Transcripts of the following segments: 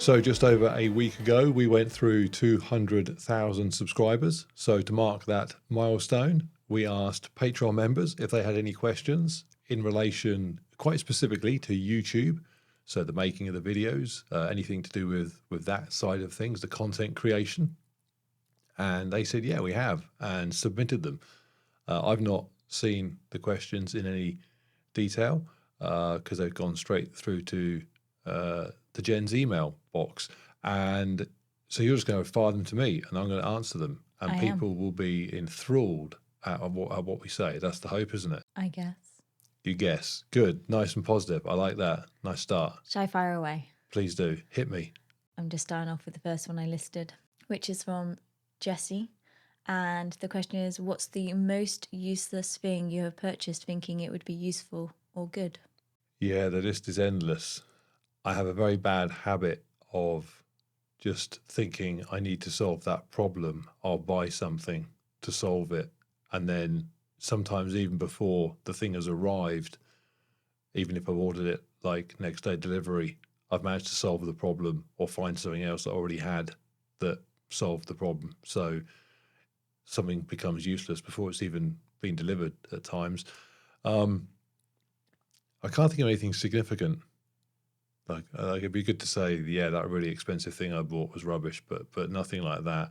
So just over a week ago, we went through 200,000 subscribers. So to mark that milestone, we asked Patreon members if they had any questions in relation quite specifically to YouTube. So the making of the videos, anything to do with that side of things, the content creation. And they said, yeah, we have, and submitted them. I've not seen the questions in any detail because they've gone straight through to Jen's email box. And so you're just going to fire them to me and I'm going to answer them. And people will be enthralled at what we say. That's the hope, isn't it? I guess. You guess. Good. Nice and positive. I like that. Nice start. Shall I fire away? Please do. Hit me. I'm just starting off with the first one I listed, which is from Jessie. And the question is, what's the most useless thing you have purchased thinking it would be useful or good? Yeah, the list is endless. I have a very bad habit of just thinking I need to solve that problem. I'll buy something to solve it. And then sometimes even before the thing has arrived, even if I've ordered it like next day delivery, I've managed to solve the problem or find something else that I already had that solved the problem. So something becomes useless before it's even been delivered at times. I can't think of anything significant. Like it'd be good to say, yeah, that really expensive thing I bought was rubbish, but nothing like that.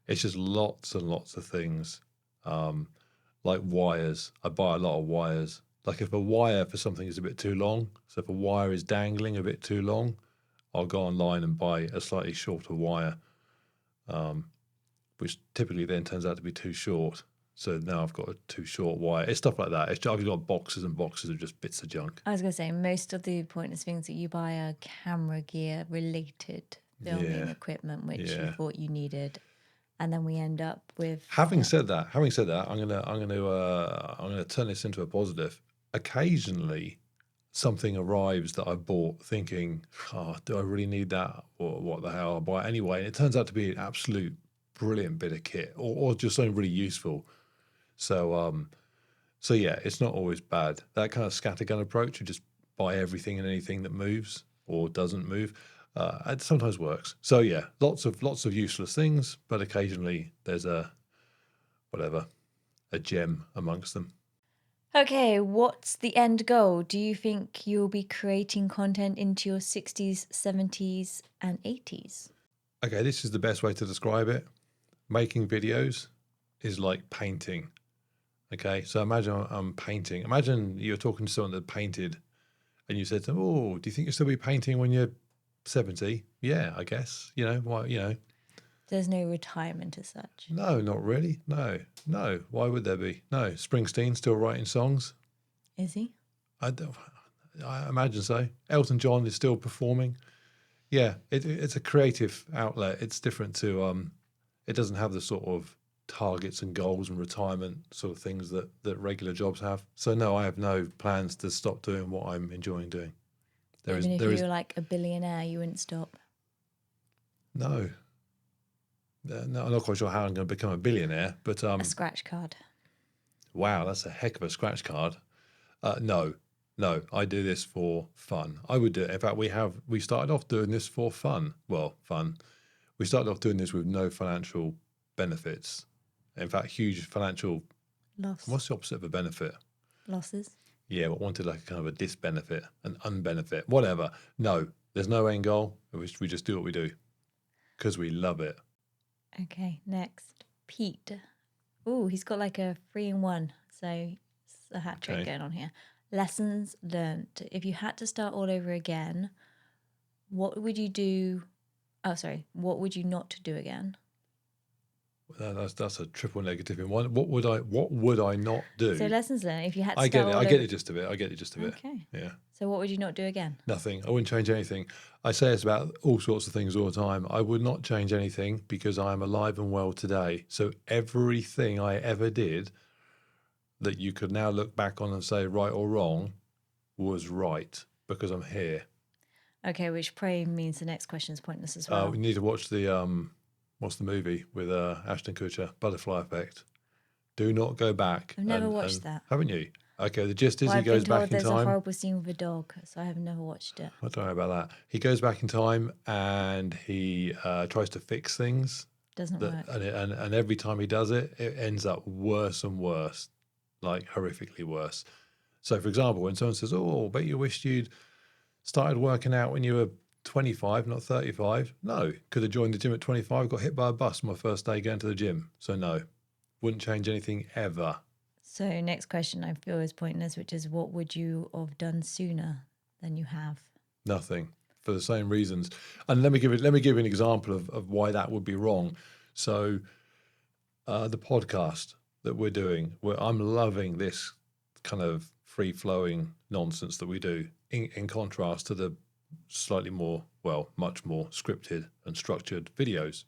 It's just lots and lots of things. Like wires. I buy a lot of wires. Like if a wire for something is a bit too long, so if a wire is dangling a bit too long, I'll go online and buy a slightly shorter wire, which typically then turns out to be too short. So now I've got a too short wire. It's stuff like that. I've got boxes and boxes of just bits of junk. I was going to say, most of the pointless things that you buy are camera gear related filming equipment, which you thought you needed. And then we end up with. Having said that, I'm gonna turn this into a positive. Occasionally, something arrives that I bought thinking, "Oh, do I really need that? Or what the hell? I'll buy it anyway." And it turns out to be an absolute brilliant bit of kit, or just something really useful. So, so yeah, it's not always bad. That kind of scattergun approach, you just buy everything and anything that moves or doesn't move. It sometimes works. So yeah, lots of useless things, but occasionally there's a gem amongst them. Okay, what's the end goal? Do you think you'll be creating content into your 60s, 70s, and 80s? Okay, this is the best way to describe it. Making videos is like painting. Okay, so imagine I'm painting. Imagine you're talking to someone that painted and you said to them, "Oh, do you think you'll still be painting when you're 70? Yeah, I guess. Why, There's no retirement as such. No, not really. No. Why would there be? No. Springsteen's still writing songs. Is he? I imagine so. Elton John is still performing. Yeah, it's a creative outlet. It's different to it doesn't have the sort of targets and goals and retirement sort of things that regular jobs have. So no, I have no plans to stop doing what I'm enjoying doing. Even if you were like a billionaire, you wouldn't stop? No. No, I'm not quite sure how I'm going to become a billionaire, but a scratch card. Wow, that's a heck of a scratch card. No, I do this for fun. I would do it. In fact, we started off doing this for fun. Well, fun. We started off doing this with no financial benefits. In fact, huge financial loss. What's the opposite of a benefit? Losses. Yeah, but wanted like a kind of a disbenefit, an unbenefit, whatever. No, there's no end goal. We just do what we do because we love it. Okay, next. Pete. Oh, he's got like a 3-in-1. So it's a hat trick going on here. Lessons learned. If you had to start all over again, what would you do? Oh, sorry. What would you not do again? That's a triple negative in one. What would I not do? So lessons learned. If you had to start I get the gist of it. Okay. Yeah. So what would you not do again? Nothing. I wouldn't change anything. I say this about all sorts of things all the time. I would not change anything because I am alive and well today. So everything I ever did that you could now look back on and say right or wrong was right because I'm here. Okay, which probably means the next question is pointless as well. We need to watch the what's the movie with Ashton Kutcher, Butterfly Effect. Do not go back. I've never watched that. Haven't you? Okay, the gist is Well, he I've been goes back told in there's a time. horrible scene with a dog, so I have never watched it. I don't know about that. He goes back in time and he tries to fix things. Doesn't work. And every time he does it, it ends up worse and worse, like horrifically worse. So, for example, when someone says, "Oh, I bet you wished you'd started working out when you were 25, not 35." No, could have joined the gym at 25, got hit by a bus my first day going to the gym. So, no, wouldn't change anything ever. So next question I feel is pointless, which is what would you have done sooner than you have? Nothing, for the same reasons. And let me give you an example of why that would be wrong. So, the podcast that we're doing, I'm loving this kind of free flowing nonsense that we do, in contrast to the slightly more, well, much more scripted and structured videos.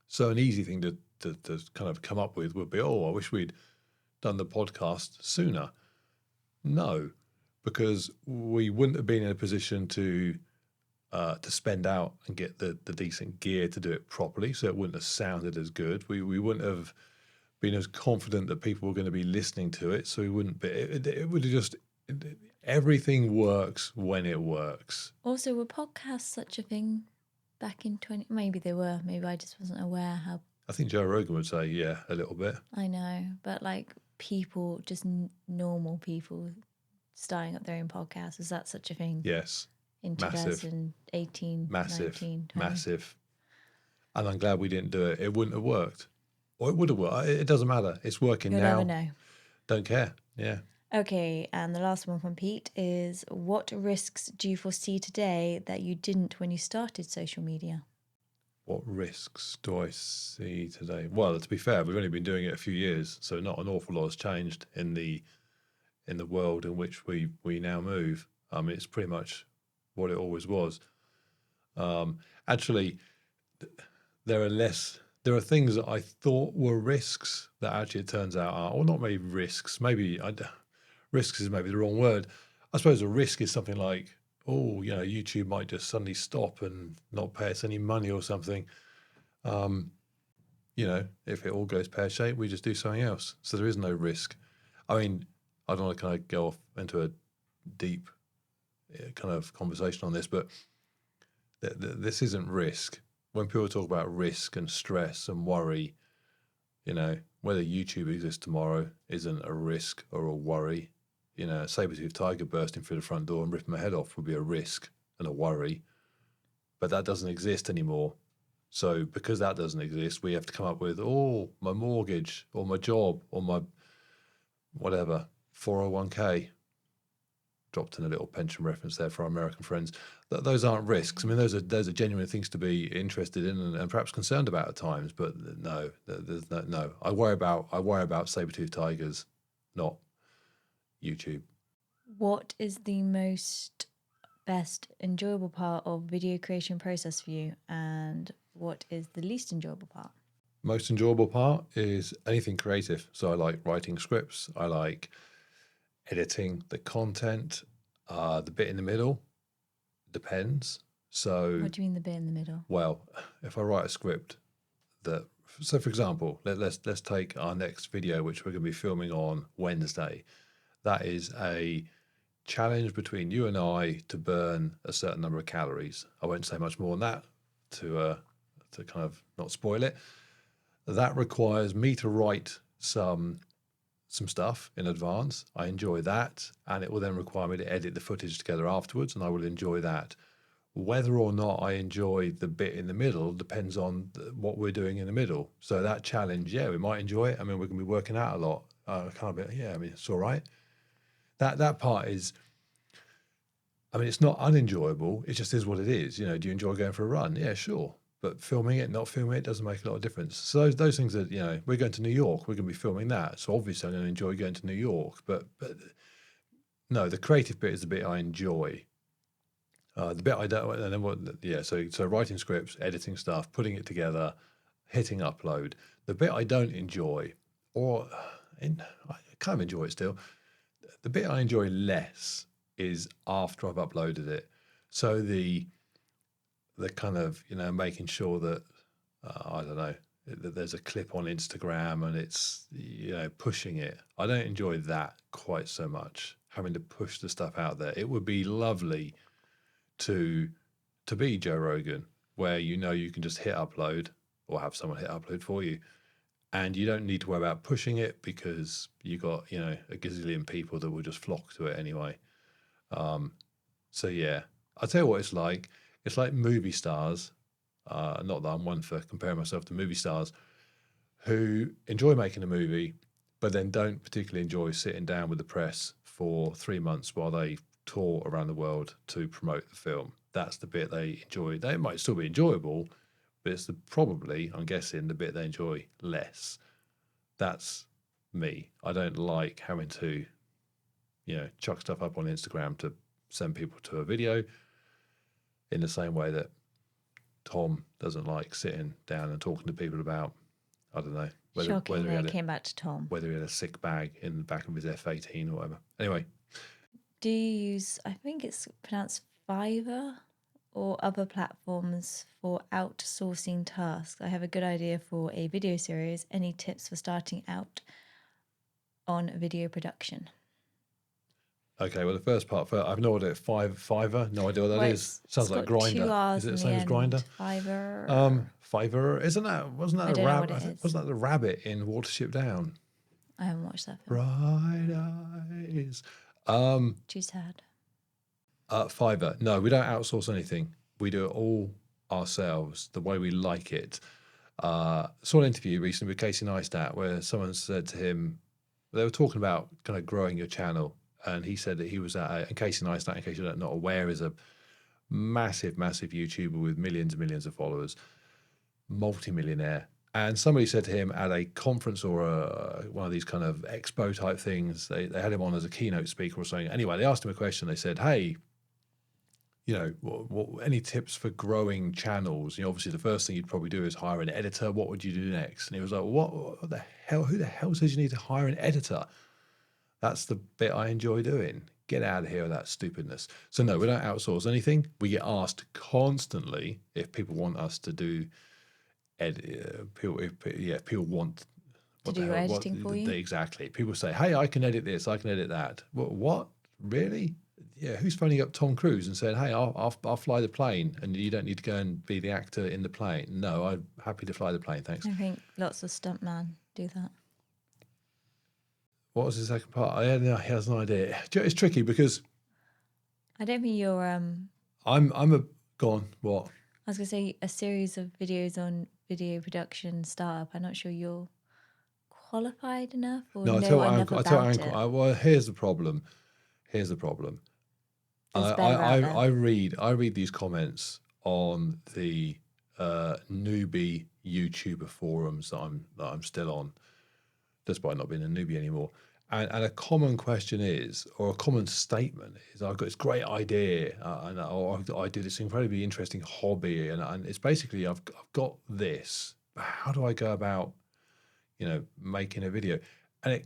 So, an easy thing to kind of come up with would be, oh, I wish we'd done the podcast sooner. No, because we wouldn't have been in a position to spend out and get the decent gear to do it properly, so it wouldn't have sounded as good. We wouldn't have been as confident that people were going to be listening to it, so we wouldn't be. It would have just everything works when it works. Also, were podcasts such a thing back in 20? Maybe they were. Maybe I just wasn't aware how. I think Joe Rogan would say, yeah, a little bit. I know, but like people, just normal people starting up their own podcasts, is that such a thing? Yes, In massive. 2018, Massive, 19, 20. massive. And I'm glad we didn't do it. It wouldn't have worked. Or it would have worked. It doesn't matter. It's working You'll now. never know. Don't care. Yeah. Okay, and the last one from Pete is, what risks do you foresee today that you didn't when you started social media? What risks do I see today? Well, to be fair, we've only been doing it a few years, so not an awful lot has changed in the world in which we now move. It's pretty much what it always was. Actually, there are things that I thought were risks that actually it turns out are, or not maybe risks. Risks is maybe the wrong word. I suppose a risk is something like, oh, YouTube might just suddenly stop and not pay us any money or something. If it all goes pear-shaped, we just do something else. So there is no risk. I mean, I don't want to kind of go off into a deep kind of conversation on this, but this isn't risk. When people talk about risk and stress and worry, whether YouTube exists tomorrow isn't a risk or a worry. A saber-toothed tiger bursting through the front door and ripping my head off would be a risk and a worry. But that doesn't exist anymore. So because that doesn't exist, we have to come up with, my mortgage or my job or my whatever, 401k. Dropped in a little pension reference there for our American friends. Those aren't risks. I mean, those are genuine things to be interested in and perhaps concerned about at times. But no, there's no. I worry about saber-toothed tigers, not YouTube. What is the best enjoyable part of video creation process for you, and what is the least enjoyable part? Most enjoyable part is anything creative. So I like writing scripts. I like editing the content. The bit in the middle depends. So What do you mean the bit in the middle? well, if I write a script so for example, let's take our next video, which we're going to be filming on Wednesday. That is a challenge between you and I to burn a certain number of calories. I won't say much more than that to kind of not spoil it. That requires me to write some stuff in advance. I enjoy that, and it will then require me to edit the footage together afterwards, and I will enjoy that. Whether or not I enjoy the bit in the middle depends on what we're doing in the middle. So that challenge, yeah, we might enjoy it. I mean, we're going to be working out a lot. It's all right. That part is, I mean, it's not unenjoyable. It just is what it is. Do you enjoy going for a run? Yeah, sure. But filming it, not filming it, doesn't make a lot of difference. So those things that, we're going to New York, we're going to be filming that. So obviously I'm going to enjoy going to New York. But no, the creative bit is the bit I enjoy. The bit I don't, and then so writing scripts, editing stuff, putting it together, hitting upload. The bit I don't enjoy, I kind of enjoy it still. The bit I enjoy less is after I've uploaded it. So the kind of, making sure that, I don't know, that there's a clip on Instagram and it's, pushing it. I don't enjoy that quite so much, having to push the stuff out there. It would be lovely to be Joe Rogan, where you can just hit upload or have someone hit upload for you, and you don't need to worry about pushing it because you got a gazillion people that will just flock to it anyway. So yeah, I'll tell you what it's like. It's like movie stars. Not that I'm one for comparing myself to movie stars who enjoy making a movie, but then don't particularly enjoy sitting down with the press for 3 months while they tour around the world to promote the film. That's the bit they enjoy. They might still be enjoyable, but it's probably, I'm guessing, the bit they enjoy less. That's me. I don't like having to, chuck stuff up on Instagram to send people to a video, in the same way that Tom doesn't like sitting down and talking to people about, I don't know, Shocking that it came back to Tom. whether he had a sick bag in the back of his F18 or whatever. Anyway. Do you use, I think it's pronounced Fiverr or other platforms for outsourcing tasks? I have a good idea for a video series. Any tips for starting out on video production? Okay, well, the first part, I've no idea. Fiverr, no idea what that is. Sounds like Grinder. Is it the same as Grinder? Fiverr. Fiverr, wasn't that a rabbit? Wasn't that the rabbit in Watership Down? I haven't watched that film. Bright eyes. Too sad. Fiverr. No, we don't outsource anything. We do it all ourselves, the way we like it. Saw an interview recently with Casey Neistat where someone said to him, they were talking about kind of growing your channel. And he said that he was and Casey Neistat, in case you're not aware, is a massive, massive YouTuber with millions and millions of followers, multi-millionaire. And somebody said to him at a conference or one of these kind of expo type things, they had him on as a keynote speaker or something. Anyway, they asked him a question. They said, hey, any tips for growing channels? Obviously the first thing you'd probably do is hire an editor. What would you do next? And he was like, what the hell? Who the hell says you need to hire an editor? That's the bit I enjoy doing. Get out of here with that stupidness. So no, we don't outsource anything. We get asked constantly if people want us to do people want to do editing for you. Exactly. People say, hey, I can edit this, I can edit that. What? Really? Yeah, who's phoning up Tom Cruise and saying, hey, I'll fly the plane and you don't need to go and be the actor in the plane? No, I'm happy to fly the plane, thanks. I think lots of stuntmen do that. What was the second part? He has no idea. It's tricky because I don't think you're. Go on. What? I was gonna say a series of videos on video production startup. I'm not sure you're qualified enough or no. Well, here's the problem. I read these comments on the newbie YouTuber forums that I'm still on, despite not being a newbie anymore. And a common question is, or a common statement is, I've got this great idea, or I do this incredibly interesting hobby, and it's basically I've got this. But how do I go about, making a video? And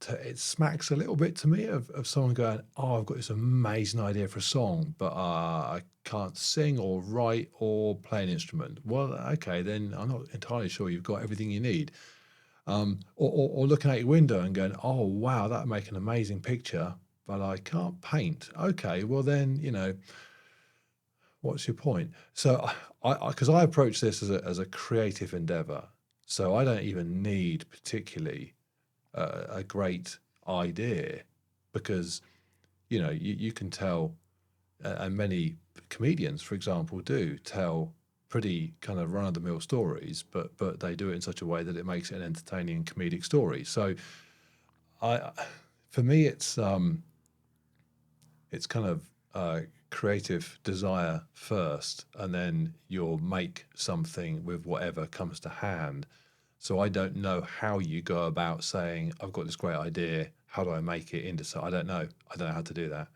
it smacks a little bit to me of someone going, oh, I've got this amazing idea for a song, but I can't sing or write or play an instrument. Well, okay, then I'm not entirely sure you've got everything you need. Or looking out your window and going, oh, wow, that'd make an amazing picture, but I can't paint. Okay, well then, what's your point? So because I approach this as a creative endeavor, so I don't even need particularly a great idea, because, you can tell, and many comedians, for example, do tell pretty kind of run-of-the-mill stories, but they do it in such a way that it makes it an entertaining comedic story. So for me, it's kind of creative desire first, and then you'll make something with whatever comes to hand. So I don't know how you go about saying, I've got this great idea, how do I make it into so? I don't know how to do that.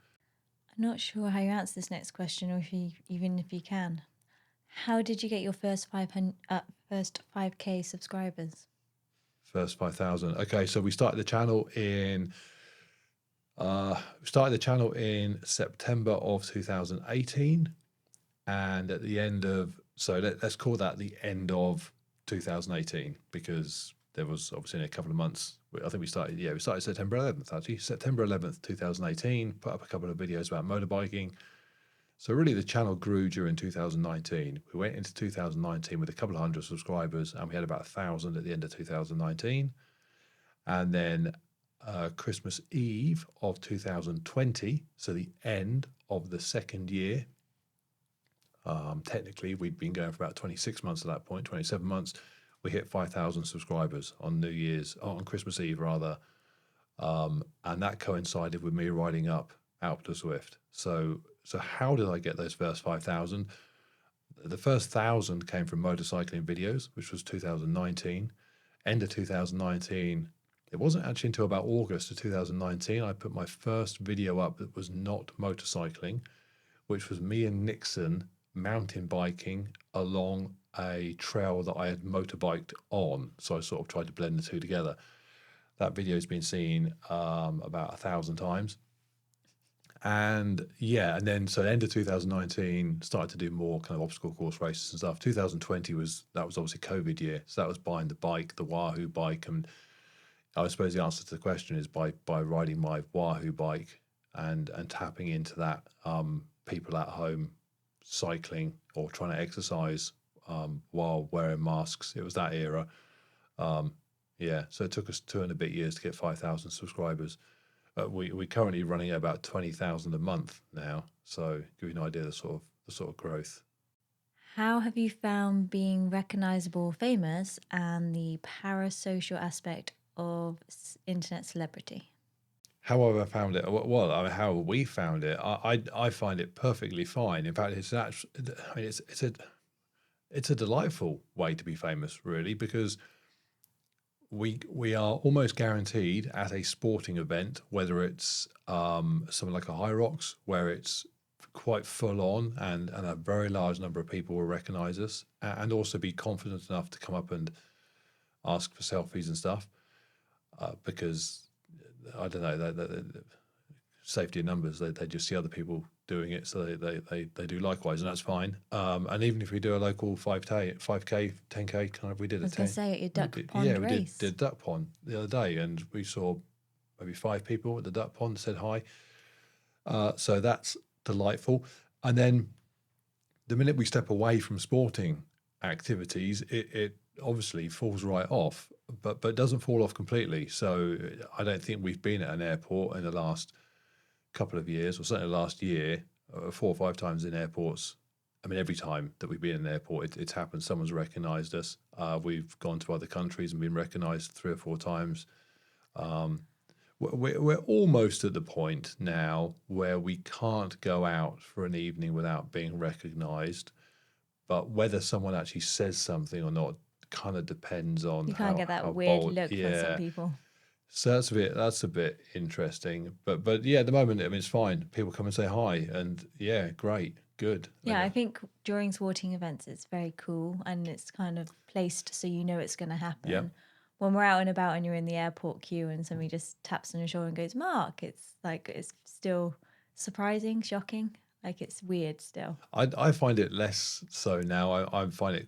I'm not sure how you answer this next question, or even if you can. How did you get your first 5K subscribers? First 5,000. Okay, so we started the channel in September of 2018, and at the end of let's call that the end of 2018 because there was obviously a couple of months. I think we started September 11th actually. September 11th, 2018. Put up a couple of videos about motorbiking. So really, the channel grew during 2019. We went into 2019 with a couple of hundred subscribers, and we had about 1,000 at the end of 2019. And then Christmas Eve of 2020, so the end of the second year. Technically, we'd been going for about 26 months at that point, 27 months. We hit 5,000 subscribers on Christmas Eve rather. And that coincided with me riding up Alpe to Zwift. So how did I get those first 5,000? The first 1,000 came from motorcycling videos, which was 2019. End of 2019. It wasn't actually until about August of 2019 I put my first video up that was not motorcycling, which was me and Nixon mountain biking along a trail that I had motorbiked on. So I sort of tried to blend the two together. That video has been seen about 1,000 times. And then so end of 2019 started to do more kind of obstacle course races and stuff. 2020 was obviously COVID year, so that was buying the bike, the Wahoo bike, and I suppose the answer to the question is by riding my Wahoo bike and tapping into that. People at home cycling or trying to exercise while wearing masks. It was that era. So it took us 2 and a bit years to get 5,000 subscribers. We're currently running at about 20,000 a month now. So give you an idea of the sort of growth. How have you found being recognizable, famous, and the parasocial aspect of internet celebrity? How have I found it? Well, I mean, how we found it, I find it perfectly fine. In fact, it's a delightful way to be famous, really, because we are almost guaranteed at a sporting event, whether it's something like a High Rocks, where it's quite full on and a very large number of people will recognize us and also be confident enough to come up and ask for selfies and stuff, because I don't know, the safety in numbers, they just see other people doing it, so they do likewise, and that's fine. And even if we do a local 5K, 10K, kind of, we did I was going to say at your duck pond we race. did duck pond the other day, and we saw maybe 5 people at the duck pond, said hi. So that's delightful. And then the minute we step away from sporting activities, it obviously falls right off, but doesn't fall off completely. So I don't think we've been at an airport in the last couple of years, or certainly last year, 4 or 5 times in airports. I mean, every time that we've been in an airport, it's happened. Someone's recognised us. We've gone to other countries and been recognised 3 or 4 times. We're almost at the point now where we can't go out for an evening without being recognised. But whether someone actually says something or not kind of depends on You can't get that how weird bold. look from some people. So that's a bit interesting. But yeah, at the moment, I mean, it's fine. People come and say hi, and yeah, great, good. Yeah, I think during sporting events, it's very cool and it's kind of placed so you know it's going to happen. Yep. When we're out and about and you're in the airport queue and somebody just taps on your shoulder and goes, Mark, it's like, it's still surprising, shocking. Like, it's weird still. I find it less so now. I find it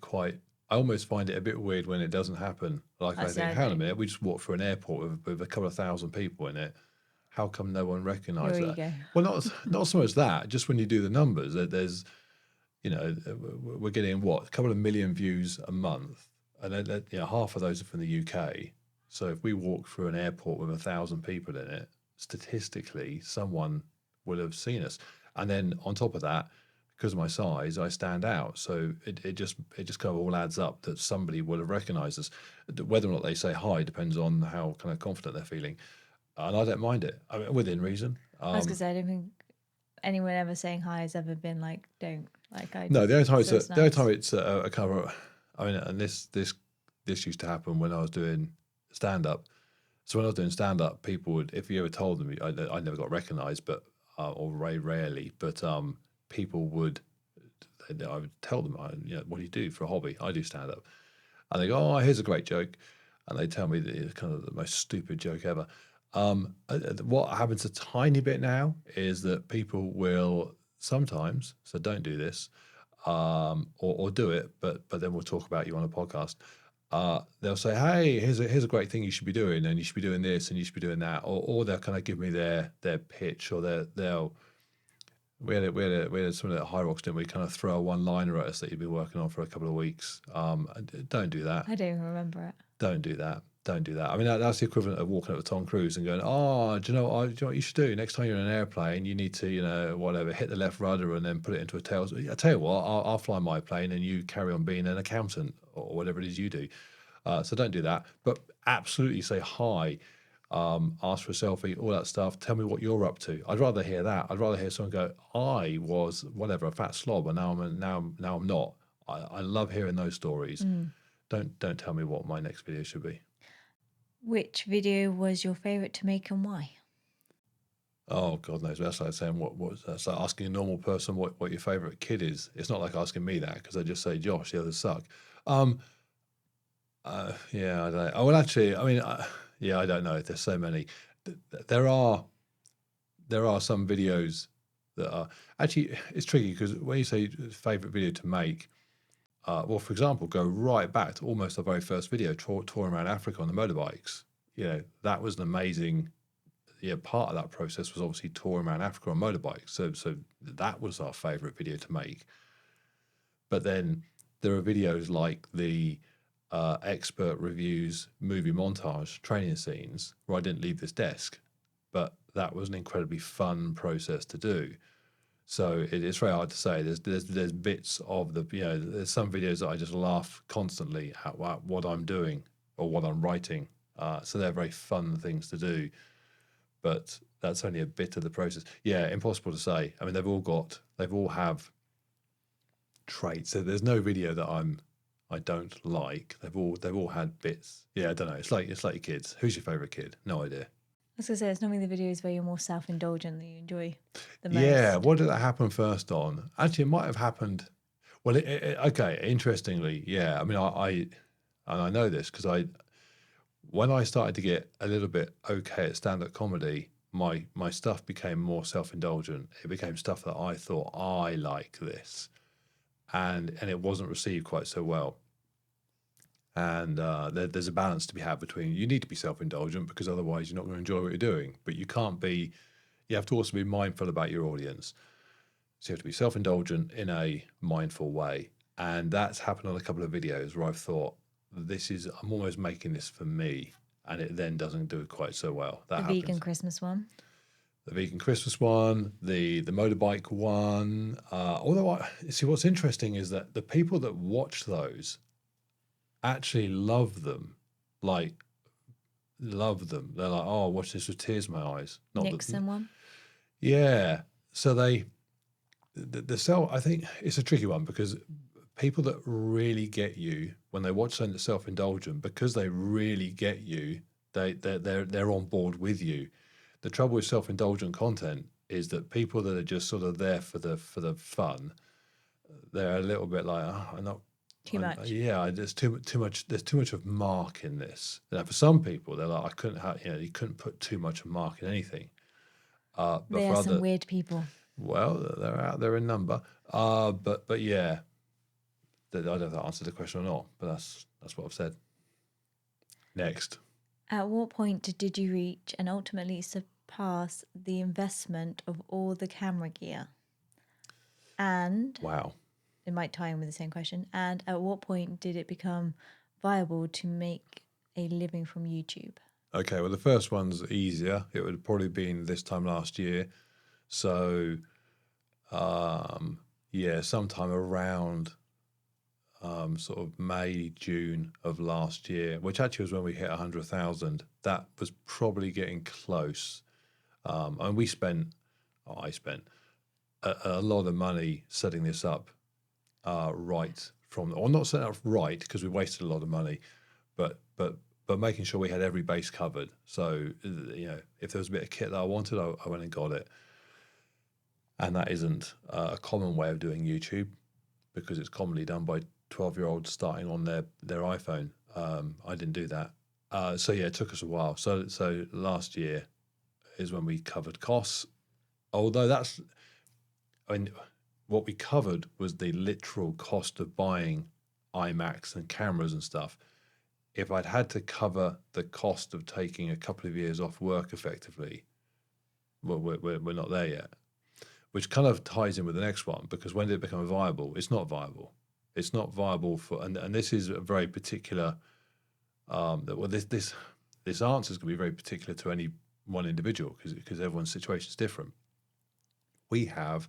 I almost find it a bit weird when it doesn't happen. Like, I think, hang on a minute, we just walked through an airport with a couple of 1,000 people in it. How come no one recognised that? Ego. Well, not so much that. Just when you do the numbers, there's, we're getting a couple of million views a month, and half of those are from the UK. So if we walk through an airport with 1,000 people in it, statistically, someone will have seen us. And then on top of that, because of my size, I stand out. So it just kind of all adds up that somebody will have recognised us. Whether or not they say hi depends on how kind of confident they're feeling. And I don't mind it. I mean, within reason. I was going to say, I don't think anyone ever saying hi has ever been like, don't. Like, no, the only time it's nice. a kind of, I mean, and this used to happen when I was doing stand-up. So when I was doing stand-up, people would, if you ever told them, I never got recognised, but or very rarely, but people would, I would tell them, what do you do for a hobby? I do stand-up. And they go, oh, here's a great joke. And they tell me that it's kind of the most stupid joke ever. What happens a tiny bit now is that people will sometimes, so don't do this, or do it, but then we'll talk about you on a podcast. they'll say, "Hey, here's a great thing you should be doing, and you should be doing this, and you should be doing that," or they'll kind of give me their pitch, or they'll we had some of that High Rocks, didn't we? Kind of throw a one-liner at us that you'd been working on for a couple of weeks. Don't do that. I don't even remember it. Don't do that. Don't do that. I mean, that's the equivalent of walking up to Tom Cruise and going, "Oh, do you know what you should do? Next time you're in an airplane, you need to, whatever, hit the left rudder and then put it into a tail. I tell you what, I'll fly my plane and you carry on being an accountant or whatever it is you do." So don't do that. But absolutely say hi, ask for a selfie, all that stuff. Tell me what you're up to. I'd rather hear that. I'd rather hear someone go, "I was whatever, a fat slob, and now I'm not." I love hearing those stories. Don't tell me what my next video should be. Which video was your favorite to make and why? Oh, God knows. That's like saying that's like asking a normal person what your favorite kid is. It's not like asking me that because I just say Josh, the others suck. Yeah, I don't know. Oh, well, actually, I mean, yeah, I don't know. There's so many. There are some videos that are actually, it's tricky because when you say favorite video to make, well, for example, go right back to almost our very first video, touring around Africa on the motorbikes. That was an amazing. Yeah, part of that process was obviously touring around Africa on motorbikes. So that was our favorite video to make. But then there are videos like the expert reviews, movie montage, training scenes where I didn't leave this desk, but that was an incredibly fun process to do. So it's very hard to say. There's bits of there's some videos that I just laugh constantly at what I'm doing or what I'm writing. So they're very fun things to do, but that's only a bit of the process. Yeah, impossible to say. I mean, they've all have traits. So there's no video that I don't like. They've all had bits. Yeah, I don't know. It's like your kids. Who's your favorite kid? No idea. I was going to say, it's normally the videos where you're more self-indulgent that you enjoy the most. Yeah, what did that happen first on? Actually, it might have happened. Well, okay. Interestingly, yeah. I mean, I know this because when I started to get a little bit okay at stand-up comedy, my stuff became more self-indulgent. It became stuff that I thought I like this, and it wasn't received quite so well. And there's a balance to be had between you need to be self-indulgent because otherwise you're not going to enjoy what you're doing, but you have to also be mindful about your audience. So you have to be self-indulgent in a mindful way. And that's happened on a couple of videos where I've thought, I'm almost making this for me, and it then doesn't do it quite so well. The vegan Christmas one. The vegan Christmas one, the motorbike one. Although see, what's interesting is that the people that watch those actually love them. Like, love them. They're like, "Oh, watch this with tears in my eyes." Nixon one. Yeah. So I think it's a tricky one because people that really get you when they watch something that's self-indulgent, because they really get you, they're on board with you. The trouble with self-indulgent content is that people that are just sort of there for the fun, they're a little bit like, "Oh, I'm not too much." Yeah, there's too much. There's too much of Mark in this. Now, for some people, they're like, I couldn't have, you couldn't put too much of Mark in anything. But they are some weird people. Well, they're out there in number. But yeah, I don't know if that answered the question or not. But that's what I've said. Next. At what point did you reach and ultimately surpass the investment of all the camera gear? And Wow. It might tie in with the same question. And at what point did it become viable to make a living from YouTube? Okay, well, the first one's easier. It would have probably been this time last year. So, yeah, sometime around sort of May, June of last year, which actually was when we hit 100,000. That was probably getting close. And I spent a lot of money setting this up right from, or not setting up right because we wasted a lot of money, but making sure we had every base covered. So, if there was a bit of kit that I wanted, I went and got it. And that isn't a common way of doing YouTube because it's commonly done by 12-year-olds starting on their iPhone. I didn't do that. So yeah, it took us a while. So last year is when we covered costs. Although what we covered was the literal cost of buying iMacs and cameras and stuff. if I'd had to cover the cost of taking a couple of years off work effectively, well, we're not there yet. Which kind of ties in with the next one, because when did it become viable? It's not viable. It's not viable for, and this is a very particular. Well, this answer is going to be very particular to any one individual because everyone's situation is different. We have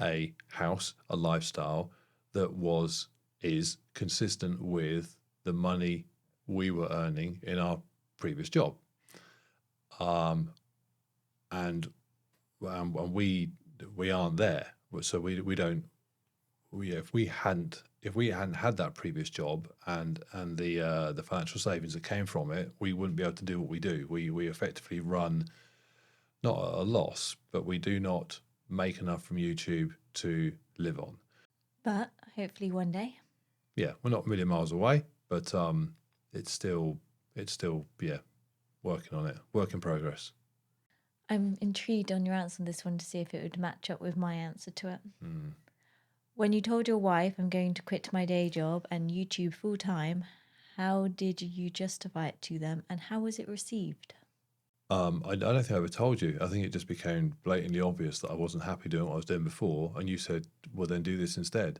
a house, a lifestyle that is consistent with the money we were earning in our previous job, and we aren't there. So we don't. If we hadn't had that previous job and the financial savings that came from it, we wouldn't be able to do what we do. We effectively run not at a loss, but we do not make enough from YouTube to live on. But hopefully one day. Yeah, we're not a million miles away, but it's still working on it. Work in progress. I'm intrigued on your answer on this one to see if it would match up with my answer to it. When you told your wife, I'm going to quit my day job and YouTube full time, how did you justify it to them and how was it received? I don't think I ever told you. I think it just became blatantly obvious that I wasn't happy doing what I was doing before, and you said, well, then do this instead.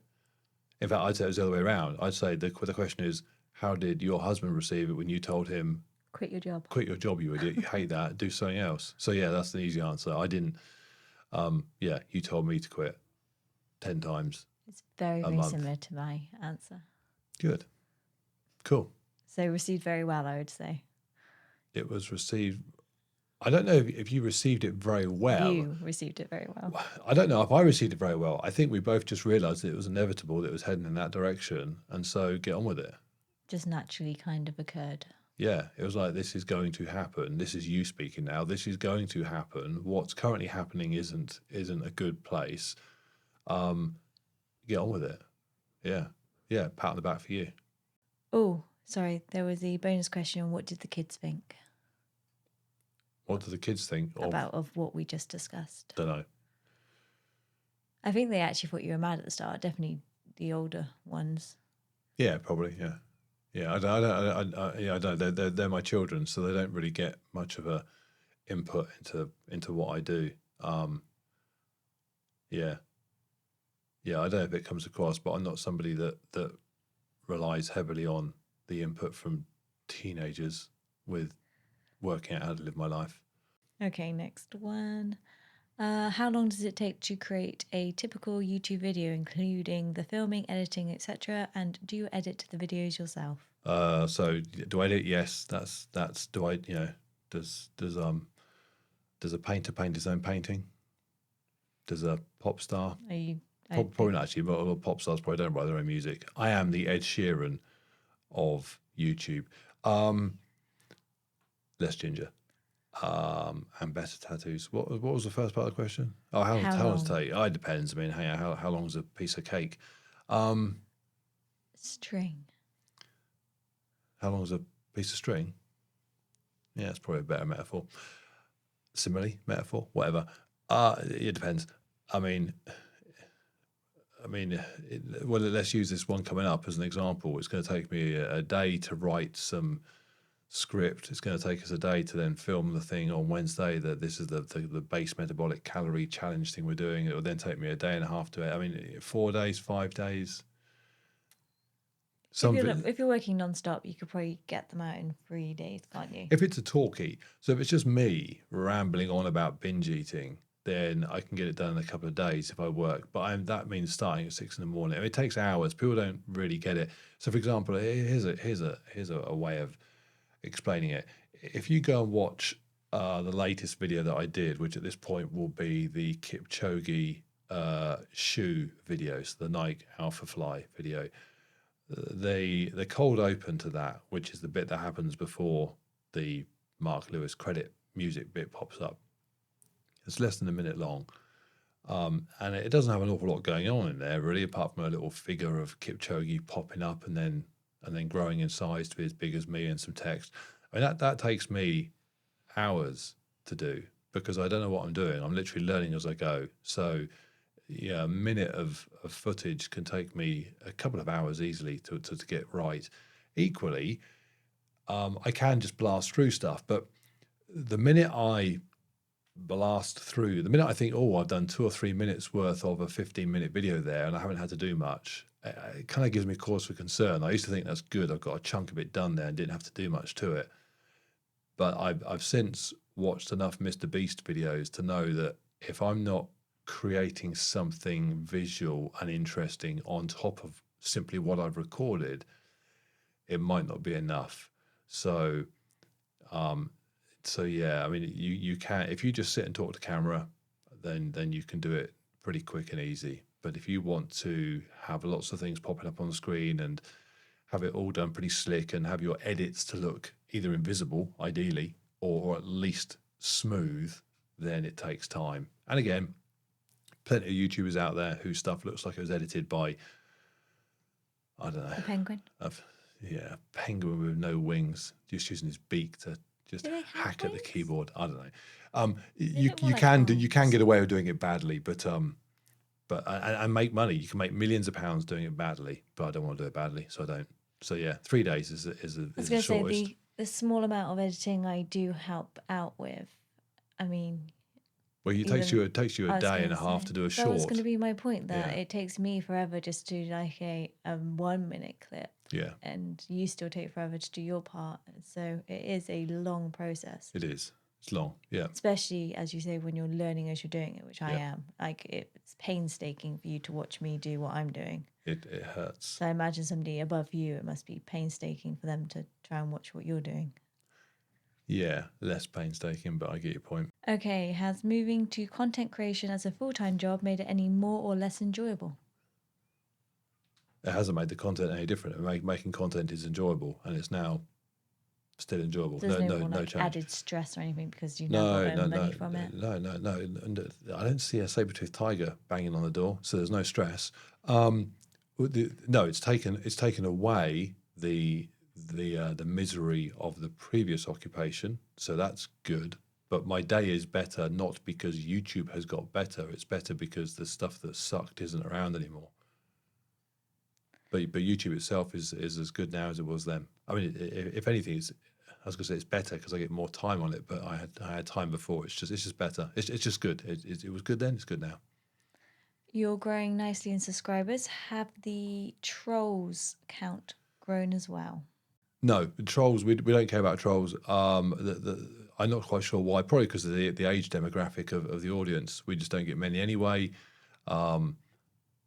In fact, I'd say it was the other way around. I'd say the question is, how did your husband receive it when you told him, quit your job, you idiot, you hate that, do something else? So yeah, that's the easy answer. I didn't, you told me to quit 10 times. It's very, very similar to my answer. Good. Cool. So received very well, I would say. It was received, I don't know if you received it very well. You received it very well. I don't know if I received it very well. I think we both just realised that it was inevitable, that it was heading in that direction, and so get on with it. Just naturally kind of occurred. Yeah, it was like, this is going to happen. This is you speaking now. This is going to happen. What's currently happening isn't a good place. Get on with it. Yeah. Yeah, pat on the back for you. Oh, sorry. There was a bonus question. What did the kids think? What do the kids think of what we just discussed? Don't know. I think they actually thought you were mad at the start. Definitely the older ones. Yeah, probably. Yeah, yeah. I don't. They're my children, so they don't really get much of a input into what I do. Yeah. I don't know if it comes across, but I'm not somebody that relies heavily on the input from teenagers with working out how to live my life. Okay, next one. How long does it take to create a typical YouTube video, including the filming, editing, etc.? And do you edit the videos yourself? So do I edit? Yes. That's do I does a painter paint his own painting? Does a pop star? Probably not actually, but a lot of pop stars probably don't write their own music. I am the Ed Sheeran of YouTube. Less ginger. And better tattoos. What was the first part of the question? Oh, how long does it take? It depends. I mean, how long is a piece of cake? String. How long is a piece of string? Yeah, it's probably a better metaphor. Simile, metaphor, whatever. It depends. Well, let's use this one coming up as an example. It's going to take me a day to write some script. It's going to take us a day to then film the thing on Wednesday. That this is the base metabolic calorie challenge thing we're doing. It will then take me a day and a half to it. 4 days, 5 days. If you're working non-stop, you could probably get them out in 3 days, can't you? If it's a talkie, so if it's just me rambling on about binge eating, then I can get it done in a couple of days if I work. But that means starting at 6 a.m. It takes hours. People don't really get it. So, for example, here's a way of explaining it. If you go and watch the latest video that I did, which at this point will be the Kipchoge shoe videos, the Nike Alpha Fly video, the cold open to that, which is the bit that happens before the Mark Lewis credit music bit pops up, it's less than a minute long. And it doesn't have an awful lot going on in there, really, apart from a little figure of Kipchoge popping up and then growing in size to be as big as me and some text. That takes me hours to do because I don't know what I'm doing. I'm literally learning as I go. So, a minute of footage can take me a couple of hours easily to get right. Equally, I can just blast through stuff. But the minute I blast through, the minute I think, oh, I've done 2 or 3 minutes worth of a 15-minute video there and I haven't had to do much, it kind of gives me cause for concern. I used to think that's good. I've got a chunk of it done there and didn't have to do much to it. But I've since watched enough Mr. Beast videos to know that if I'm not creating something visual and interesting on top of simply what I've recorded, it might not be enough. So, yeah, I mean, you can, if you just sit and talk to camera, then you can do it pretty quick and easy. But if you want to have lots of things popping up on the screen and have it all done pretty slick and have your edits to look either invisible, ideally, or at least smooth, then it takes time. And again, plenty of YouTubers out there whose stuff looks like it was edited by, I don't know, A penguin. Yeah, a penguin with no wings, just using his beak to just Do they have hack at the wings? keyboard. I don't know. You look more you like can do, you can arms. get away with doing it badly, but and make money. You can make millions of pounds doing it badly, but I don't want to do it badly, so I don't. So yeah, 3 days is I was the going to say shortest. the small amount of editing I do help out with. I mean, Well, it takes you a I was day going and a to half say to do a that was short. going to be my point, that Yeah. it takes me forever just to do like a 1 minute clip. Yeah, And you still take forever to do your part. So it is a long process. it is. It's long. Yeah, Especially, as you say, when you're learning as you're doing it, which I Yeah. am. Like, it's painstaking for you to watch me do what I'm doing. it hurts. So I imagine somebody above you, it must be painstaking for them to try and watch what you're doing. Yeah, less painstaking, but I get your point. Okay, has moving to content creation as a full-time job made it any more or less enjoyable? It hasn't made the content any different. Making content is enjoyable, and it's now still enjoyable. There's no more No like change. added stress or anything because you now got to earn money from it. No. And I don't see a saber-toothed tiger banging on the door, so there's no stress. No, it's taken away the misery of the previous occupation, so that's good. But my day is better not because YouTube has got better. It's better because the stuff that sucked isn't around anymore. But YouTube itself is as good now as it was then. I mean, if anything, I was going to say it's better because I get more time on it. But I had time before. It's just better. It's just good. It was good then. It's good now. You're growing nicely in subscribers. Have the trolls count grown as well? No, trolls. We don't care about trolls. I'm not quite sure why. Probably because of the age demographic of the audience. We just don't get many anyway.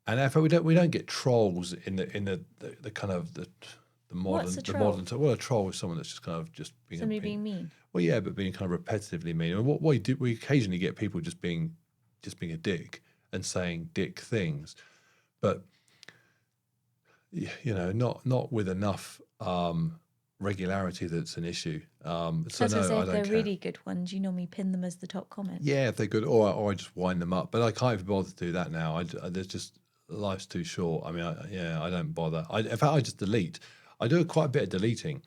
And in fact, we don't get trolls in the kind of the modern What's a the troll? modern. Well, a troll is someone that's just kind of just being Somebody being mean. Well, yeah, but being kind of repetitively mean. And what we occasionally get people just being a dick and saying dick things, but not with enough regularity that's an issue. So As I no, say, I if don't they're care. really good ones, you normally pin them as the top comment. Yeah, if they're good, or I just wind them up. But I can't even bother to do that now. There's just life's too short. I mean, I don't bother. In fact, I just delete. I do quite a bit of deleting.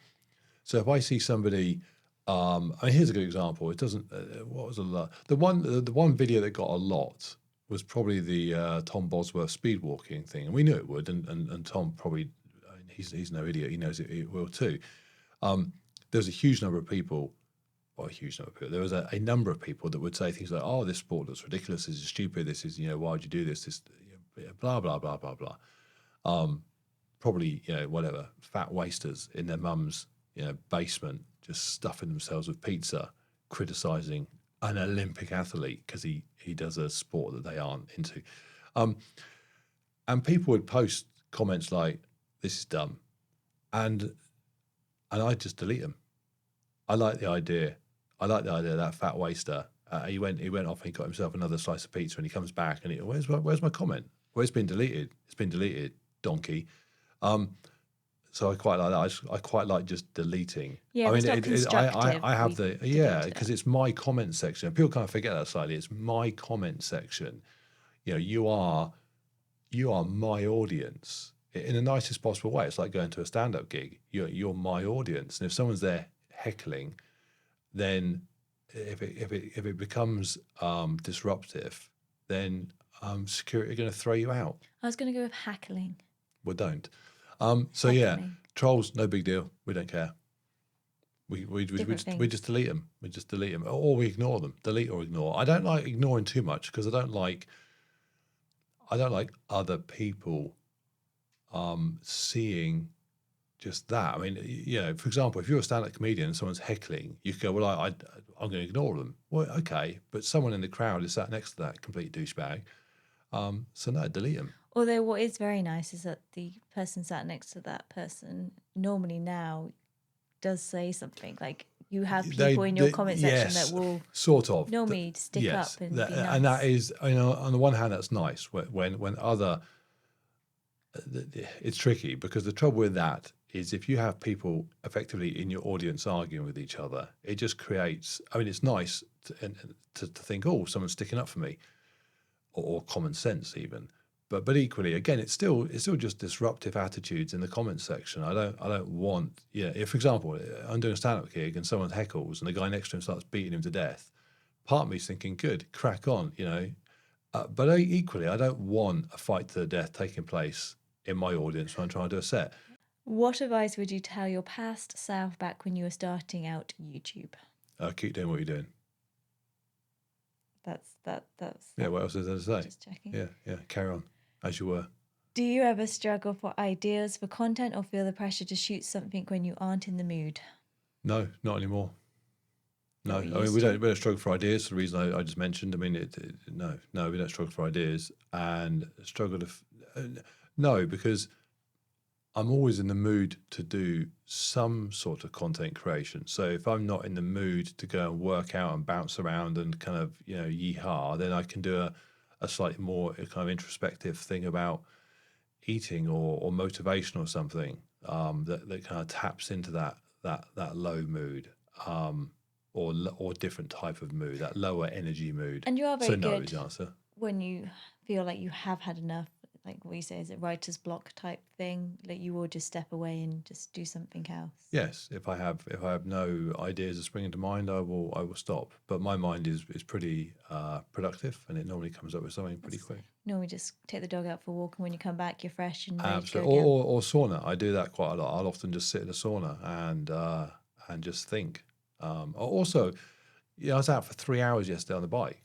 So if I see somebody, I mean, here's a good example. It doesn't. What was the one video that got a lot was probably the Tom Bosworth speed walking thing, and we knew it would. And Tom probably, I mean, he's no idiot. He knows it will too. There's a huge number of people. Well, a huge number of people. There was a number of people that would say things like, "Oh, this sport looks ridiculous. This is stupid. This is, why would you do this? This, blah blah blah blah blah." Probably, whatever, fat wasters in their mum's, basement, just stuffing themselves with pizza, criticizing an Olympic athlete because he does a sport that they aren't into. And people would post comments like, "This is dumb," and I'd just delete them. I like the idea of that fat waster. He went off and he got himself another slice of pizza, and he comes back and where's my comment? Well, it's been deleted. It's been deleted, donkey. So I quite like that. I quite like just deleting. Yeah, I it's mean, not constructive. I have we the delete because it. it's my comment section. People kind of forget that slightly. It's my comment section. You are my audience in the nicest possible way. It's like going to a stand-up gig. You're my audience, and if someone's there heckling, then if it becomes disruptive, then security are going to throw you out. I was going to go with hackling. Well, don't. So yeah, Heckling. trolls, no big deal. We don't care. We Different we things. just delete them. We just delete them, or we ignore them. Delete or ignore. I don't like ignoring too much because I don't like other people seeing just that. I mean, for example, if you're a stand-up comedian and someone's heckling, you go, well, I'm going to ignore them. Well, okay, but someone in the crowd is sat next to that complete douchebag. So no, delete them. Although what is very nice is that the person sat next to that person normally now does say something. Like you have people in your comment section that Yes, will sort of. normally stick Yes, up and be and that nice. is, on the one hand, that's nice. When other, it's tricky because the trouble with that is if you have people effectively in your audience arguing with each other, it just creates. I mean, it's nice to think, oh, someone's sticking up for me, or common sense even. But equally, again, it's still just disruptive attitudes in the comments section. I don't want, if for example I'm doing a stand-up gig and someone heckles and the guy next to him starts beating him to death, part of me's thinking, good, crack on, but equally I don't want a fight to the death taking place in my audience when I'm trying to do a set. What advice would you tell your past self back when you were starting out YouTube? Keep doing what you're doing. That's Yeah, what else is there to say? just checking. Yeah, carry on as you were. Do you ever struggle for ideas for content or feel the pressure to shoot something when you aren't in the mood? No, not anymore. No, Not I mean used we to. don't struggle for ideas for the reason I just mentioned. I mean, no, we don't struggle for ideas and struggle to. No, because I'm always in the mood to do some sort of content creation. So if I'm not in the mood to go and work out and bounce around and kind of yeehaw, then I can do a slightly more kind of introspective thing about eating or motivation or something that kind of taps into that low mood. Or different type of mood, that lower energy mood. And you are So very no is good the answer. when you feel like you have had enough, like what you say, is it writer's block type thing? Like you will just step away and just do something else. Yes, if I have no ideas that spring into mind, I will stop. But my mind is pretty productive, and it normally comes up with something pretty quick. Normally just take the dog out for a walk, and when you come back, you're fresh and ready to go Absolutely. again. Or sauna. I do that quite a lot. I'll often just sit in a sauna and just think. Also, I was out for 3 hours yesterday on the bike.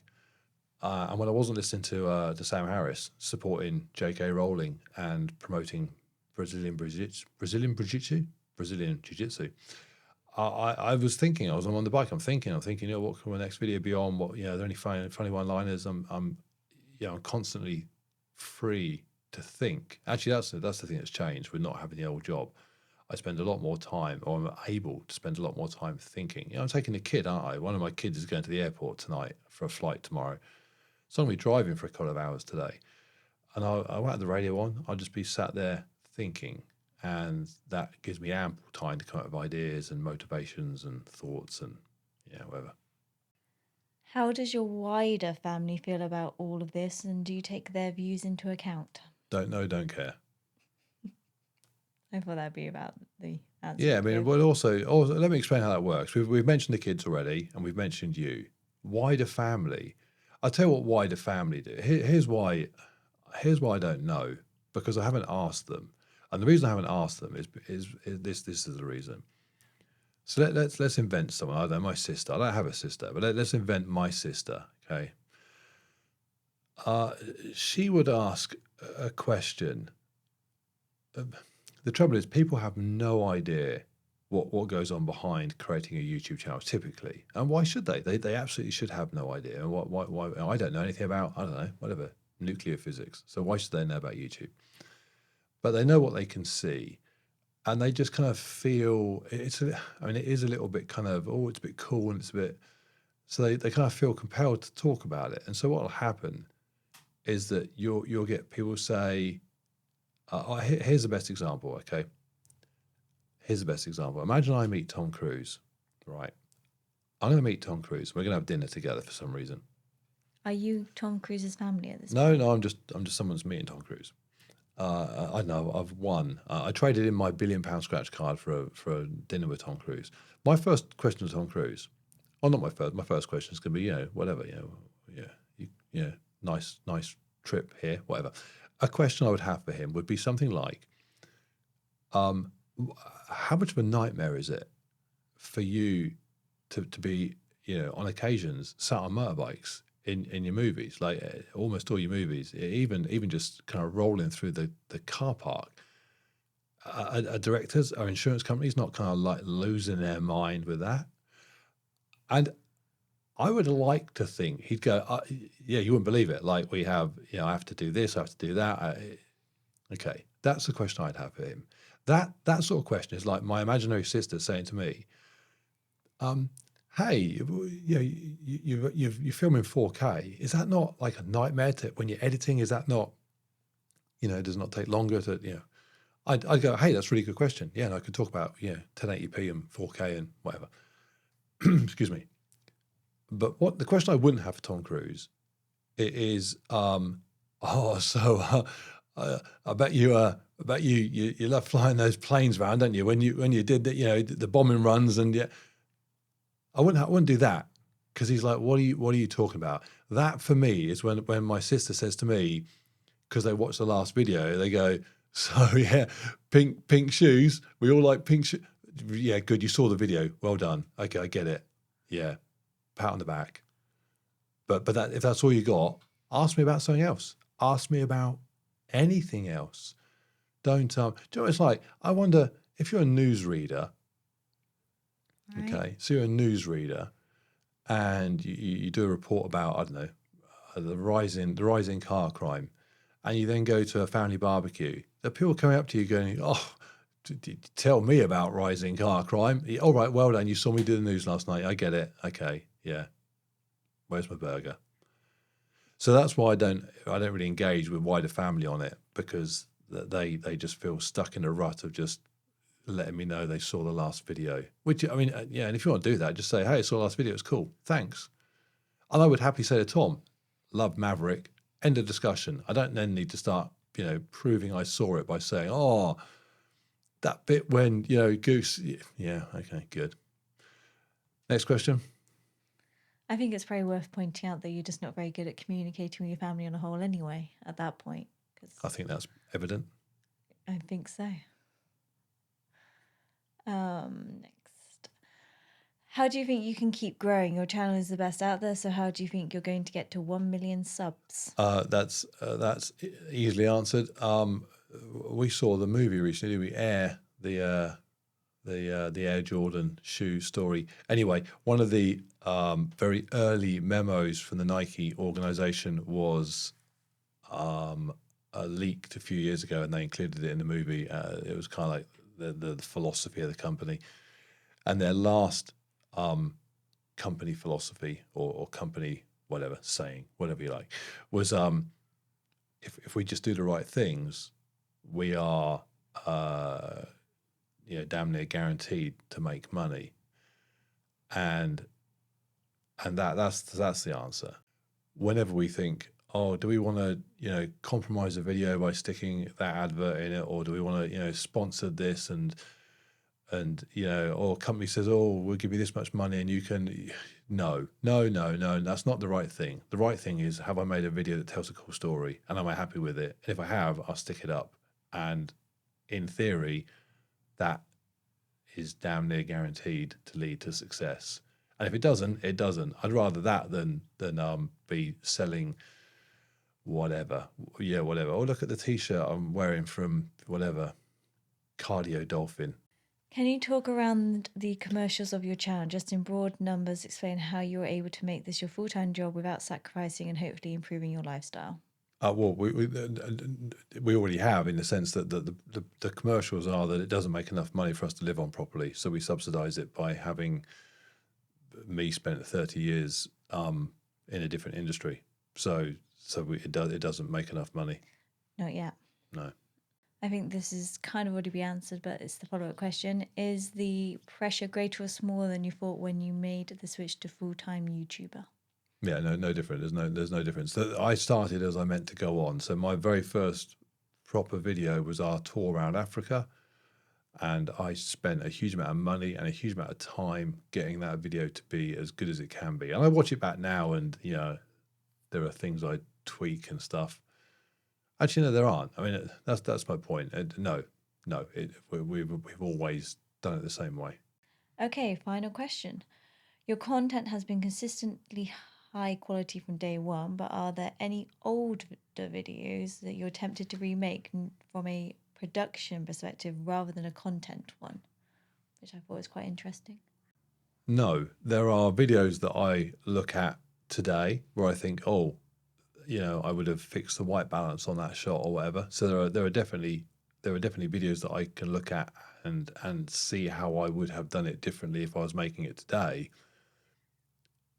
And when I wasn't listening to Sam Harris supporting J.K. Rowling and promoting Brazilian Jiu-Jitsu, I was thinking, I was on the bike, I'm thinking, what can my next video be on? What, are there any funny one-liners? I'm constantly free to think. Actually, that's the thing that's changed with not having the old job. I spend a lot more time, or I'm able to spend a lot more time thinking. I'm taking a kid, aren't I? One of my kids is going to the airport tonight for a flight tomorrow. So I'm going to be driving for a couple of hours today. And I won't have the radio on. I'll just be sat there thinking. And that gives me ample time to come up with ideas and motivations and thoughts and, whatever. How does your wider family feel about all of this, and do you take their views into account? Don't know, don't care. I thought that'd be about the answer. Yeah, I mean, but also let me explain how that works. We've mentioned the kids already, and we've mentioned you. Wider family. I'll tell you what wider family do. Here's why I don't know, because I haven't asked them. And the reason I haven't asked them is this is the reason. So let's invent someone. I don't know, my sister. I don't have a sister, but let's invent my sister, okay? She would ask a question. The trouble is people have no idea what goes on behind creating a YouTube channel typically. And why should they? They absolutely should have no idea. And why I don't know anything about, I don't know, whatever, nuclear physics. So why should they know about YouTube? But they know what they can see. And they just kind of feel it is a little bit kind of, it's a bit cool and it's a bit, so they kind of feel compelled to talk about it. And so what will happen is that you'll get people say, here's the best example, okay? Here's the best example. Imagine I meet Tom Cruise, right? I'm going to meet Tom Cruise. We're going to have dinner together for some reason. Are you Tom Cruise's family at this No, point? no, I'm just someone's meeting Tom Cruise. I know I've won. I traded in my £1 billion scratch card for a dinner with Tom Cruise. My first question to Tom Cruise, not my first. My first question is going to be, whatever, nice trip here, whatever. A question I would have for him would be something like, how much of a nightmare is it for you to be, on occasions sat on motorbikes in your movies, like almost all your movies, even just kind of rolling through the car park. Are directors, are insurance companies not kind of like losing their mind with that? And I would like to think he'd go, yeah, you wouldn't believe it. Like we have, I have to do this, I have to do that. Okay, that's the question I'd have for him. That sort of question is like my imaginary sister saying to me, hey, you film in 4K. Is that not like a nightmare when you're editing? Is that not, does not take longer to, I'd go, hey, that's a really good question. Yeah, and I could talk about, 1080p and 4K and whatever. Excuse me. But what the question I wouldn't have for Tom Cruise is, I bet you love flying those planes around, don't you? When you did the bombing runs, and yeah, I wouldn't do that, because he's like, what are you talking about? That for me is when my sister says to me, because they watched the last video, they go, so yeah, pink shoes. We all like pink shoes. Yeah, good. You saw the video. Well done. Okay, I get it. Yeah, pat on the back. But that, if that's all you got, ask me about something else. Ask me about anything else. Don't do you know what it's like? I wonder if you're a newsreader. Right. Okay, so you're a newsreader, and you do a report about, I don't know, the rising car crime, and you then go to a family barbecue. There are people coming up to you going, "Oh, tell me about rising car crime." All right, well done. You saw me do the news last night. I get it. Okay, yeah. Where's my burger? So that's why I don't really engage with wider family on it, because they just feel stuck in a rut of just letting me know they saw the last video. Which, I mean, yeah, and if you want to do that, just say, hey, I saw the last video, it's cool, thanks. And I would happily say to Tom, love Maverick, end of discussion. I don't then need to start, proving I saw it by saying, oh, that bit when, Goose, yeah, okay, good. Next question. I think it's very worth pointing out that you're just not very good at communicating with your family on a whole anyway at that point. I think that's evident. I think so. Next. How do you think you can keep growing? Your channel is the best out there, so how do you think you're going to get to 1 million subs? That's easily answered. We saw the movie recently. Did we air the Air Jordan shoe story? Anyway, one of the very early memos from the Nike organization was leaked a few years ago, and they included it in the movie. It was kind of like the philosophy of the company, and their last company philosophy or company whatever saying, whatever you like, was if we just do the right things, we are damn near guaranteed to make money. And that's the answer. Whenever we think, oh, do we want to compromise a video by sticking that advert in it, or do we want to sponsor this, and or company says, oh, we'll give you this much money and you can, no, that's not the right thing. The right thing is, have I made a video that tells a cool story, and am I happy with it? And if I have, I'll stick it up, and in theory that is damn near guaranteed to lead to success. And if it doesn't, it doesn't. I'd rather that than be selling whatever. Yeah, whatever. Oh, look at the t-shirt I'm wearing from whatever, Cardio Dolphin. Can you talk around the commercials of your channel, just in broad numbers, explain how you were able to make this your full-time job without sacrificing and hopefully improving your lifestyle? Well, we already have, in the sense that the commercials are that it doesn't make enough money for us to live on properly, so we subsidise it by having me spent 30 years in a different industry. So it doesn't make enough money. Not yet. No. I think this is kind of already be answered, but it's the follow-up question. Is the pressure greater or smaller than you thought when you made the switch to full-time YouTuber? Yeah, no different. There's no difference. I started as I meant to go on. So my very first proper video was our tour around Africa, and I spent a huge amount of money and a huge amount of time getting that video to be as good as it can be. And I watch it back now, and there are things I tweak and stuff. Actually, no, there aren't. I mean, that's my point. No, we've always done it the same way. Okay, final question. Your content has been consistently high quality from day one, but are there any older videos that you're tempted to remake from a production perspective rather than a content one? Which I thought was quite interesting. No, there are videos that I look at today where I think, oh, I would have fixed the white balance on that shot or whatever. So there are definitely videos that I can look at and see how I would have done it differently if I was making it today.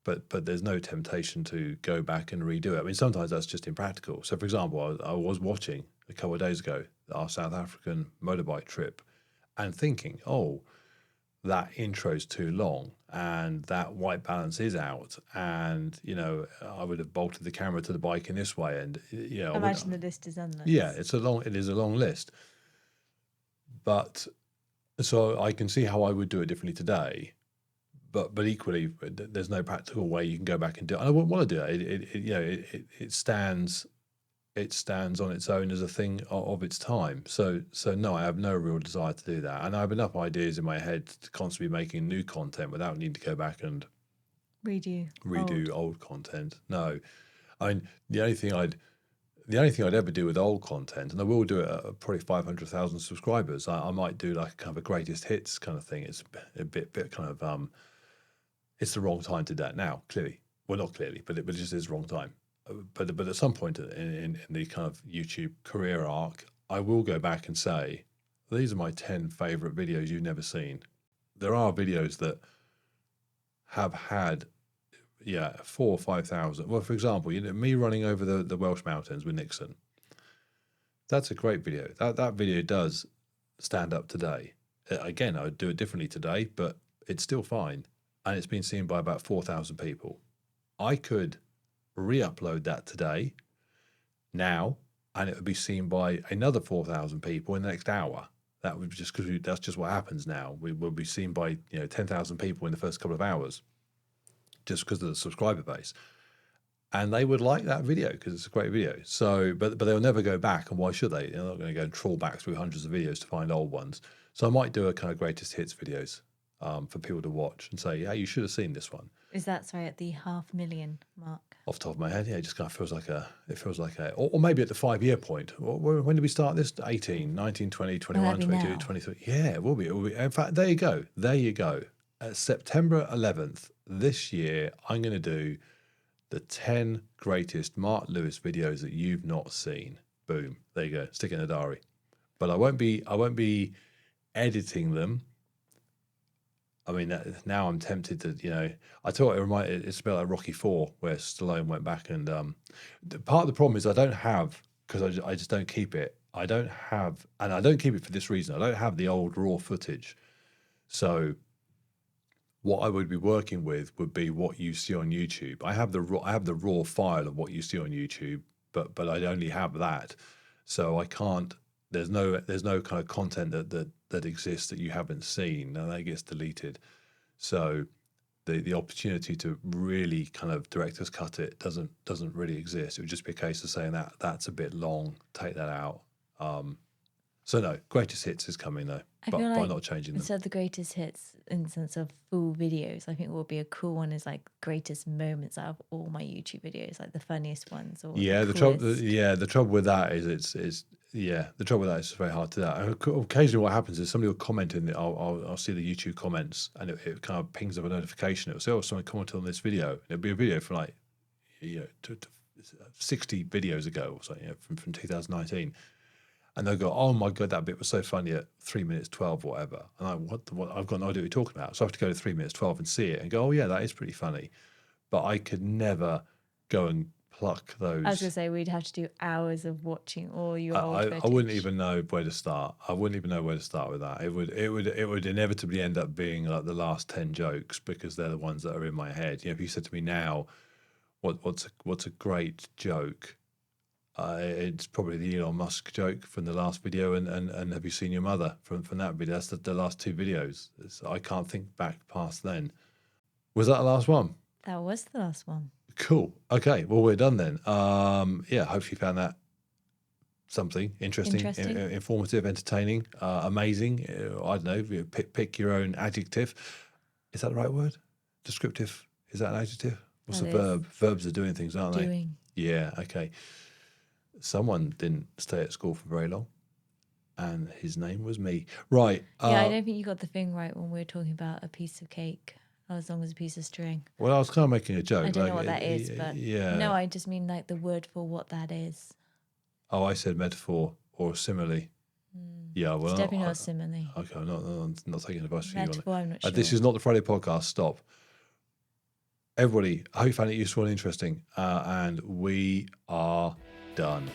But there's no temptation to go back and redo it. I mean, sometimes that's just impractical. So, for example, I was watching a couple of days ago our South African motorbike trip and thinking, oh, that intro's too long and that white balance is out, and I would have bolted the camera to the bike in this way, and Imagine the list is endless. yeah, it is a long list, but so I can see how I would do it differently today, but equally there's no practical way you can go back and do it. I wouldn't want to do it. It stands on its own as a thing of its time. So no, I have no real desire to do that. And I have enough ideas in my head to constantly be making new content without needing to go back and redo old content. No, I mean the only thing I'd ever do with old content, and I will do it at probably 500,000 subscribers. I might do like kind of a greatest hits kind of thing. It's a bit kind of it's the wrong time to do that now. Clearly, well, not clearly, but it just is the wrong time. But at some point in the kind of YouTube career arc, I will go back and say, these are my 10 favorite videos you've never seen. There are videos that have had 4,000 or 5,000. Well, for example, me running over the Welsh mountains with Nixon. That's a great video. That video does stand up today. Again, I would do it differently today, but it's still fine, and it's been seen by about 4,000 people. I could re-upload that today, now, and it would be seen by another 4,000 people in the next hour. That would just because that's just what happens now. We will be seen by 10,000 people in the first couple of hours, just because of the subscriber base, and they would like that video because it's a great video. So, but they'll never go back, and why should they? They're not going to go and trawl back through hundreds of videos to find old ones. So I might do a kind of greatest hits videos for people to watch and say, yeah, you should have seen this one. Is that at the 500,000 mark? Off the top of my head, yeah, it just kind of feels like or maybe at the 5-year point. When did we start this? 18, 19, 20, 21, 22, 23. Yeah, it will be. In fact, there you go. September 11th this year, I'm going to do the 10 greatest Mark Lewis videos that you've not seen. Boom. There you go. Stick it in the diary. But I won't be editing them. I mean, now I'm tempted to, I thought it's a bit like Rocky IV, where Stallone went back and part of the problem is I don't have, because I just don't keep it. I don't have, and I don't keep it for this reason. I don't have the old raw footage. So what I would be working with would be what you see on YouTube. I have the raw file of what you see on YouTube, but I only have that. So I can't. There's no kind of content that exists that you haven't seen, and that gets deleted. So the opportunity to really kind of director's cut it doesn't really exist. It would just be a case of saying that's a bit long, take that out. So no, greatest hits is coming though, but by not changing them. Instead of the greatest hits in the sense of full videos, I think what would be a cool one is like greatest moments out of all my YouTube videos, like the funniest ones. Or the trouble with that is the trouble with that is it's very hard to do. Occasionally, what happens is somebody will comment in I'll see the YouTube comments, and it kind of pings up a notification. It'll say, "Oh, someone commented on this video." And it'll be a video from like 60 videos ago or something, from 2019. And they'll go, "Oh my God, that bit was so funny at 3 minutes 12 or whatever." And what I've got no idea what you're talking about. So I have to go to 3 minutes 12 and see it and go, "Oh yeah, that is pretty funny." But I could never go and pluck those. I was going to say, we'd have to do hours of watching all your old footage. I wouldn't even know where to start. I wouldn't even know where to start with that. It would inevitably end up being like the last 10 jokes, because they're the ones that are in my head. If you said to me now, what's a great joke? It's probably the Elon Musk joke from the last video, and have you seen your mother from that video? That's the last 2 videos. I can't think back past then. Was that the last one? That was the last one. Cool. Okay, well, we're done then. Hope you found that something interesting. Informative, entertaining, amazing. I don't know, pick your own adjective. Is that the right word? Descriptive. Is that an adjective? What's That a is. verb? Verbs are doing things, aren't they? Doing. Yeah, okay. Someone didn't stay at school for very long, and his name was me. Right. Yeah, I don't think you got the thing right when we were talking about a piece of cake as long as a piece of string. Well, I was kind of making a joke. I don't know what that is, but yeah. no, I just mean like the word for what that is. Oh, I said metaphor or simile. Yeah, well, It's definitely not a simile. okay, I'm not taking advice from you on it. Metaphor, I'm not sure. This is not the Friday podcast. Stop. Everybody, I hope you found it useful and interesting. And we are done.